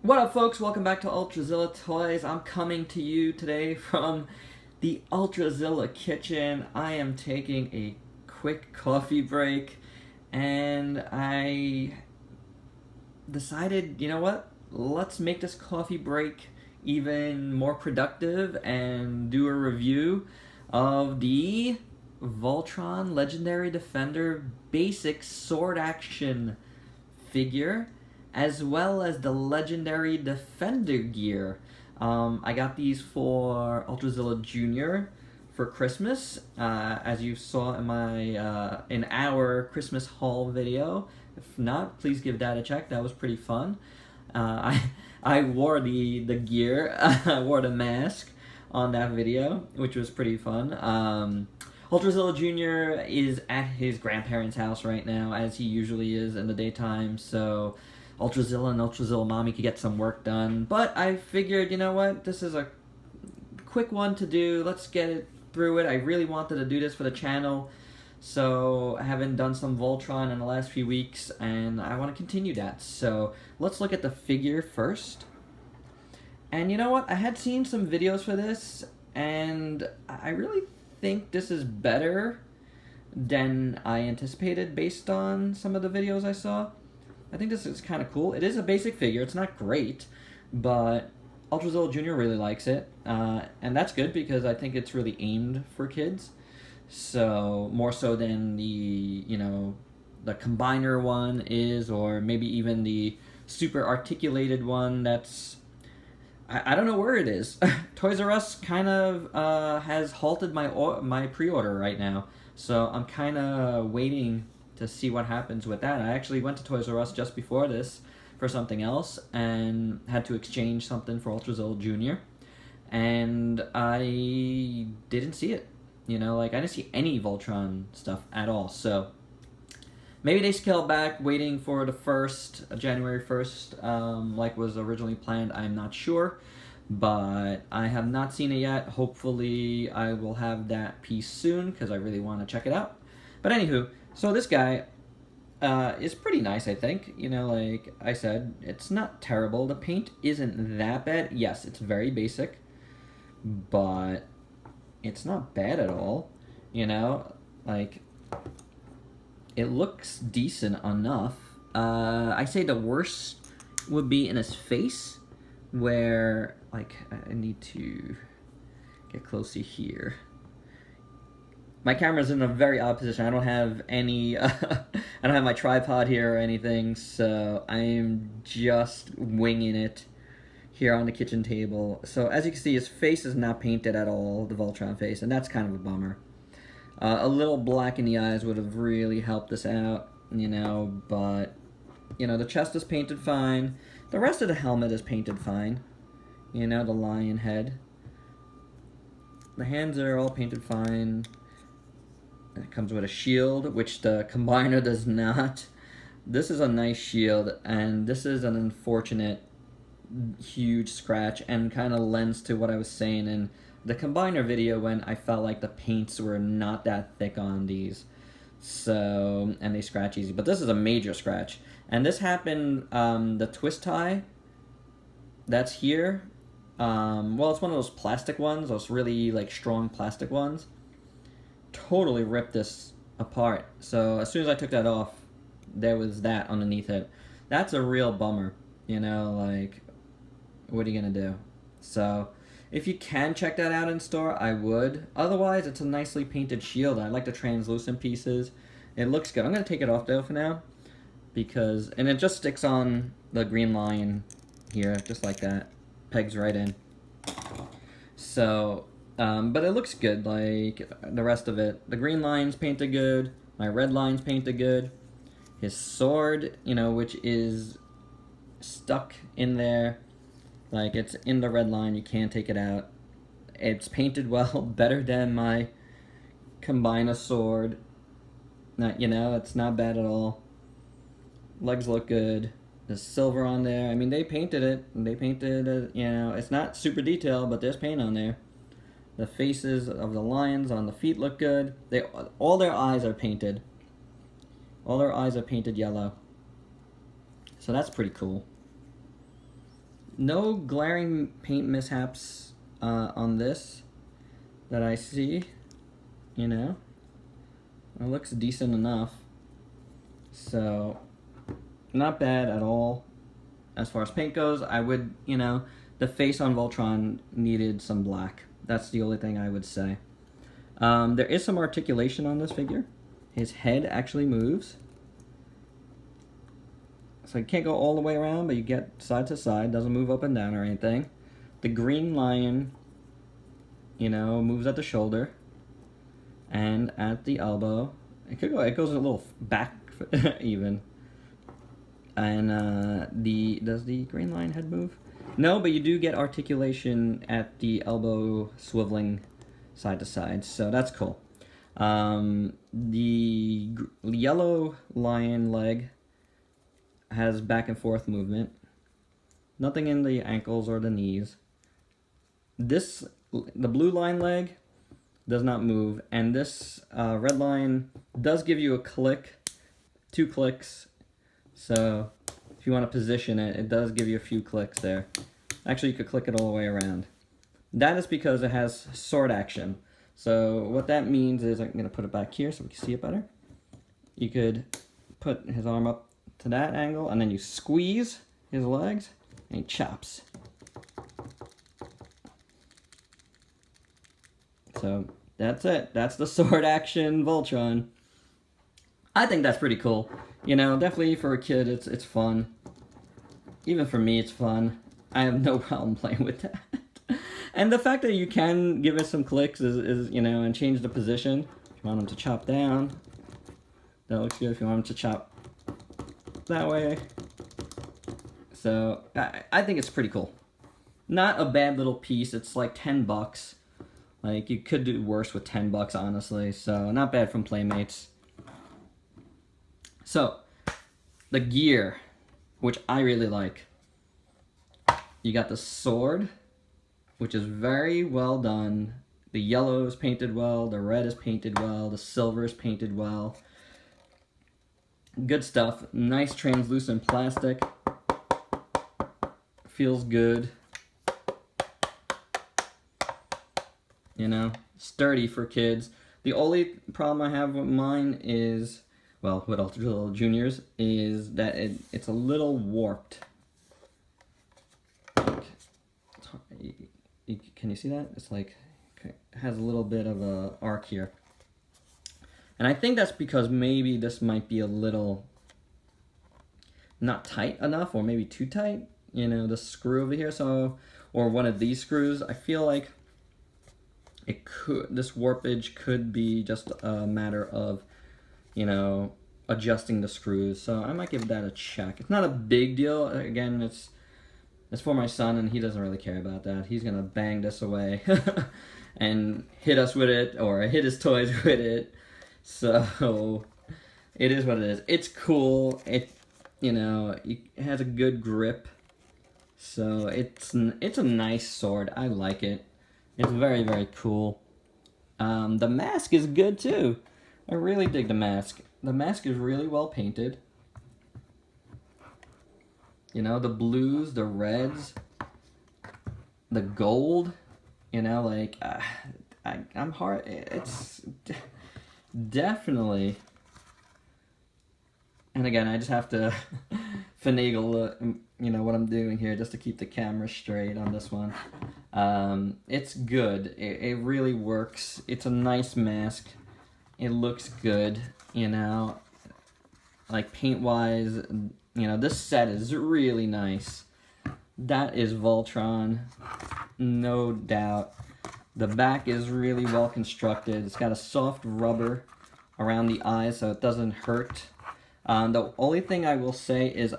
What up, folks? Welcome back to Ultrazilla Toys. I'm coming to you today from the Ultrazilla kitchen. I am taking a quick coffee break, and I decided, you know what? Let's make this coffee break even more productive and do a review of the Voltron Legendary Defender Basic Sword Action figure, as well as the Legendary Defender gear. I got these for Ultrazilla Jr. for Christmas, as you saw in my in our Christmas haul video. If not, please give that a check. That was pretty fun. I wore the gear. I wore the mask on that video, which was pretty fun. Ultrazilla Jr. is at his grandparents' house right now, as he usually is in the daytime, so Ultrazilla and Ultrazilla Mommy could get some work done. But I figured, you know what, this is a quick one to do. Let's get it through it. I really wanted to do this for the channel, so I haven't done some Voltron in the last few weeks, and I want to continue that. So let's look at the figure first. And you know what, I had seen some videos for this, and I really think this is better than I anticipated based on some of the videos I saw. I think this is kind of cool. It is a basic figure. It's not great, but Ultrazilla Jr. really likes it. And that's good because I think it's really aimed for kids. So, more so than the, you know, the combiner one is, or maybe even the super articulated one that's... I don't know where it is. Toys R Us kind of has halted my pre-order right now, so I'm kind of waiting to see what happens with that. I actually went to Toys R Us just before this for something else and had to exchange something for Ultrazilla Jr. And I didn't see it. You know, like I didn't see any Voltron stuff at all. So maybe they scaled back, waiting for the January 1st, like was originally planned. I'm not sure, but I have not seen it yet. Hopefully I will have that piece soon, because I really want to check it out. But anywho, so this guy is pretty nice, I think. You know, like I said, it's not terrible. The paint isn't that bad. Yes, it's very basic, but it's not bad at all. You know, like... it looks decent enough. I say the worst would be in his face, where, like, I need to get closer here. My camera's in a very odd position. I don't have any, I don't have my tripod here or anything, so I'm just winging it here on the kitchen table. So as you can see, his face is not painted at all, the Voltron face, and that's kind of a bummer. A little black in the eyes would have really helped us out, you know, but, you know, the chest is painted fine. The rest of the helmet is painted fine. You know, the lion head. The hands are all painted fine. It comes with a shield, which the combiner does not. This is a nice shield, and this is an unfortunate huge scratch, and kind of lends to what I was saying in the combiner video when I felt like the paints were not that thick on these. So, and they scratch easy. But this is a major scratch. And this happened, the twist tie that's here, well, it's one of those plastic ones, those really, like, strong plastic ones. Totally ripped this apart. So, as soon as I took that off, there was that underneath it. That's a real bummer, you know, like, what are you gonna do? So, if you can check that out in store, I would. Otherwise, it's a nicely painted shield. I like the translucent pieces. It looks good. I'm going to take it off, though, for now. Because, and it just sticks on the green line here, just like that. Pegs right in. So, but it looks good, like the rest of it. The green line's painted good. My red line's painted good. His sword, you know, which is stuck in there. Like, it's in the red line, you can't take it out. It's painted well, better than my combiner sword. Not, you know, it's not bad at all. Legs look good. There's silver on there. I mean, they painted it. They painted it, you know, it's not super detailed, but there's paint on there. The faces of the lions on the feet look good. All their eyes are painted. All their eyes are painted yellow. So that's pretty cool. No glaring paint mishaps on this that I see, you know. It looks decent enough. So, not bad at all. As far as paint goes, I would, you know, the face on Voltron needed some black. That's the only thing I would say. There is some articulation on this figure. His head actually moves. So you can't go all the way around, but you get side to side. Doesn't move up and down or anything. The green lion, you know, moves at the shoulder and at the elbow. It goes a little back even. And does the green lion head move? No, but you do get articulation at the elbow swiveling side to side, so that's cool. The yellow lion leg has back and forth movement. Nothing in the ankles or the knees. The blue lion leg does not move, and this red lion does give you a click, 2 clicks. So if you want to position it, it does give you a few clicks there. Actually, you could click it all the way around. That is because it has sword action. So what that means is, I'm going to put it back here so we can see it better. You could put his arm up to that angle, and then you squeeze his legs, and he chops. So that's it. That's the sword action Voltron. I think that's pretty cool. You know, definitely for a kid, it's fun. Even for me, it's fun. I have no problem playing with that. And the fact that you can give it some clicks is you know, and change the position. If you want him to chop down, that looks good. If you want him to chop that way. So, I think it's pretty cool. Not a bad little piece. It's like $10. Like, you could do worse with $10, honestly. So, not bad from Playmates. So, the gear, which I really like. You got the sword, which is very well done. The yellow is painted well, the red is painted well, the silver is painted well. Good stuff. Nice translucent plastic. Feels good. You know, sturdy for kids. The only problem I have with mine is, well, with Ultrazilla Juniors, is that it's a little warped. Can you see that? It's like, it has a little bit of a arc here. And I think that's because maybe this might be a little not tight enough, or maybe too tight. You know, the screw over here, so, or one of these screws. I feel like this warpage could be just a matter of, you know, adjusting the screws. So I might give that a check. It's not a big deal. Again, it's for my son, and he doesn't really care about that. He's gonna bang this away and hit us with it, or hit his toys with it. So it is what it is. It's cool. You know, it has a good grip. So it's a nice sword. I like it. It's very, very cool. The mask is good too. I really dig the mask. The mask is really well painted. You know, the blues, the reds, the gold, you know, like, I'm hard, it's definitely, and again, I just have to finagle, you know, what I'm doing here just to keep the camera straight on this one. It's good. It really works. It's a nice mask. It looks good, you know, like paint-wise. You know, this set is really nice. That is Voltron, no doubt. The back is really well constructed. It's got a soft rubber around the eyes so it doesn't hurt. The only thing I will say is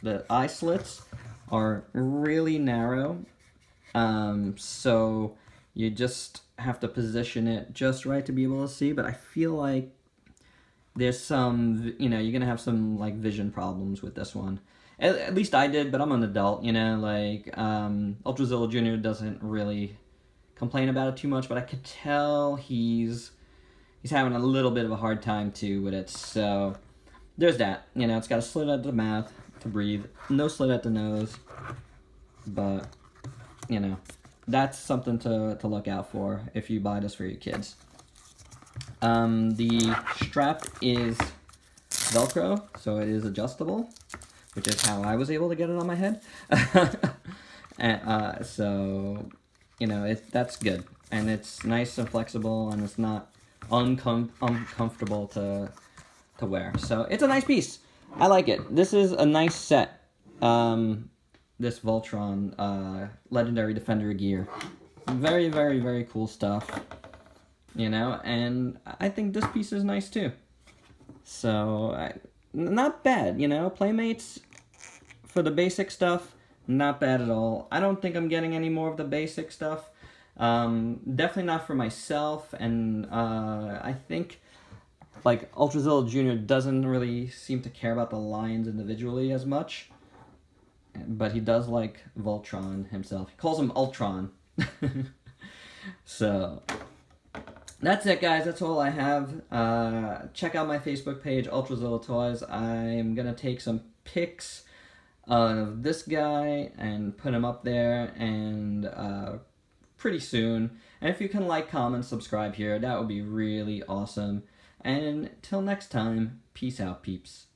the eye slits are really narrow. So you just have to position it just right to be able to see, but I feel like there's some, you know, you're gonna have some like vision problems with this one. At least I did, but I'm an adult, you know, like Ultrazilla Jr. doesn't really complain about it too much, but I could tell he's having a little bit of a hard time too with it. So there's that. You know, it's got a slit at the mouth to breathe, no slit at the nose. but, you know, that's something to look out for if you buy this for your kids. The strap is Velcro, so it is adjustable, which is how I was able to get it on my head. And, so, you know, that's good. And it's nice and flexible, and it's not uncomfortable to wear. So it's a nice piece. I like it. This is a nice set. This Voltron Legendary Defender gear. Very, very, very cool stuff. You know, and I think this piece is nice too. So, not bad, you know. Playmates, for the basic stuff, not bad at all. I don't think I'm getting any more of the basic stuff. Definitely not for myself, and I think, like, Ultrazilla Jr. doesn't really seem to care about the lines individually as much. But he does like Voltron himself. He calls him Ultron. So, that's it, guys. That's all I have. Check out my Facebook page, Ultrazilla Toys. I'm going to take some pics of this guy and put him up there and pretty soon. And if you can like, comment, subscribe here, that would be really awesome. And till next time, peace out, peeps.